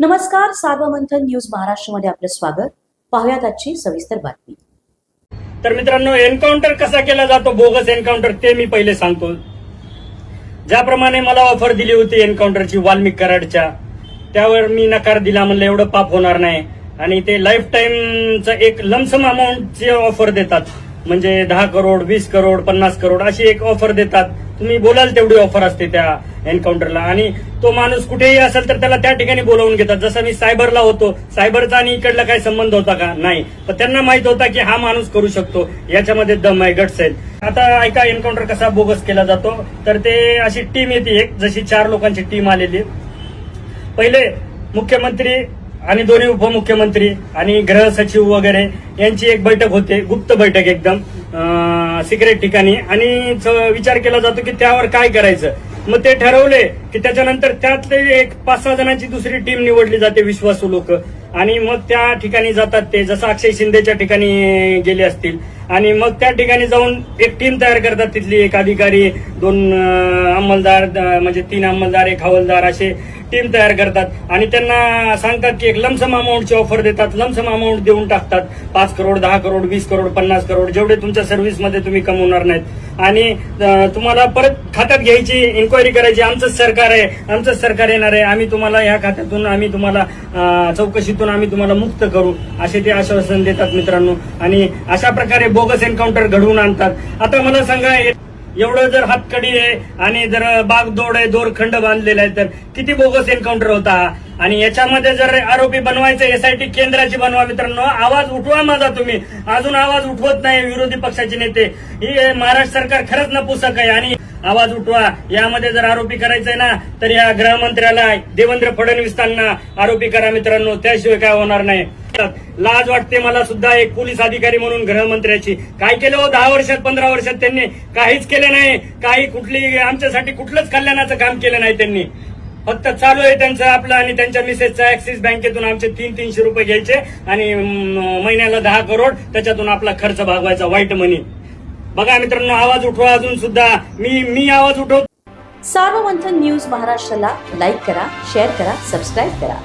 नमस्कार, सार्वमंथन न्यूज महाराष्ट्रमध्ये आपलं स्वागत. पाहुयात आजची सविस्तर बातमी. तर मित्रांनो, एन्काउंटर कसा केला जातो, बोगस एन्काउंटर, ते मी पहिले सांगतो. ज्याप्रमाणे मला ऑफर दिली होती एन्काउंटरची वाल्मिक कराडच्या, त्यावर मी नकार दिला. म्हणलं एवढं पाप होणार नाही, आणि ते लाईफ टाइमचं एक लमसम अमाऊंटची ऑफर देतात. म्हणजे 10 करोड, 20 करोड, 50 करोड अशी एक ऑफर देतात. तुम्ही बोलाल तेवढी ऑफर असते त्या एन्काउंटरला. आणि तो माणूस कुठेही असेल तर त्याला त्या ठिकाणी बोलावून घेतात. जसं मी सायबरला होतो, सायबरचा आणि इकडला काही संबंध होता का? नाही. पण त्यांना माहित होता की हा माणूस करू शकतो, याच्यामध्ये दम आहे, गट्स आहेत. आता ऐका एन्काउंटर कसा बोगस केला जातो. तर ते अशी टीम येते, एक जशी 4 लोकांची टीम आलेली. पहिले मुख्यमंत्री आणि दोन्ही उपमुख्यमंत्री आणि गृह सचिव वगैरे यांची एक बैठक होते, गुप्त बैठक, एकदम सिक्रेट ठिकाणी. आणि विचार केला जातो की त्यावर काय करायचं. मग ते ठरवले की त्याच्यानंतर त्यातले एक 5-6 जणांची दुसरी टीम निवडली जाते, विश्वासू लोक. आणि मग त्या ठिकाणी जातात ते, जसं अक्षय शिंदेच्या ठिकाणी गेले असतील. आणि मग त्या ठिकाणी जाऊन एक टीम तयार करतात. तिथली एक अधिकारी, 2 अंमलदार, म्हणजे 3 अंमलदार, 1 हवालदार, असे टीम तयार करतात. आणि त्यांना सांगतात की एक लमसम अमाऊंटची ऑफर देतात. लमसम अमाऊंट देऊन टाकतात. 5 करोड, 10 करोड, 20 करोड, 50 करोड, जेवढे तुमच्या सर्व्हिसमध्ये तुम्ही कमवणार नाहीत. आणि तुम्हाला परत खात्यात घ्यायची, इन्क्वायरी करायची. आमचंच सरकार आहे, आमचंच सरकार येणार आहे, आम्ही तुम्हाला या खात्यातून, आम्ही तुम्हाला चौकशीतून आम्ही तुम्हाला मुक्त करू, असे ते आश्वासन देतात मित्रांनो. आणि अशा प्रकारे बोगस एन्काउंटर घडवून आणतात. आता मला सांगा, एवढं जर हातकडी आहे आणि जर बागदोड आहे, दोरखंड बांधलेला आहे, तर किती बोगस एन्काउंटर होता. आणि याच्यामध्ये जर आरोपी बनवायचं, एसआयटी केंद्राची बनवा मित्रांनो. आवाज उठवा माझा. तुम्ही अजून आवाज उठवत नाही, विरोधी पक्षाचे नेते. ही महाराष्ट्र सरकार खरंच नपुसक आहे. आणि आवाज उठवा. यामध्ये जर आरोपी करायचंय ना, तर या गृहमंत्र्याला, देवेंद्र फडणवीसांना आरोपी करा मित्रांनो, त्याशिवाय काय होणार नाही. लाज वाटते मला सुद्धा एक पोलीस अधिकारी म्हणून गृहमंत्र्याची. काय केलं हो 10 वर्षात, 15 वर्षात? त्यांनी काहीच केलं नाही. काही कुठली आमच्यासाठी कुठलंच कल्याणाचं काम केलं नाही त्यांनी. फक्त चालू आहे त्यांचं आपलं आणि त्यांच्या मिसेसचा ऍक्सिस बँकेतून आमचे 300-300 रुपये घ्यायचे आणि महिन्याला 10 करोड, त्याच्यातून आपला खर्च भागवायचा, व्हाईट मनी. बघा मित्रांनो, आवाज उठवा. अजून सुद्धा मी आवाज उठवतो. सार्वमंथन न्यूज महाराष्ट्राला लाईक करा, शेअर करा, सबस्क्राईब करा.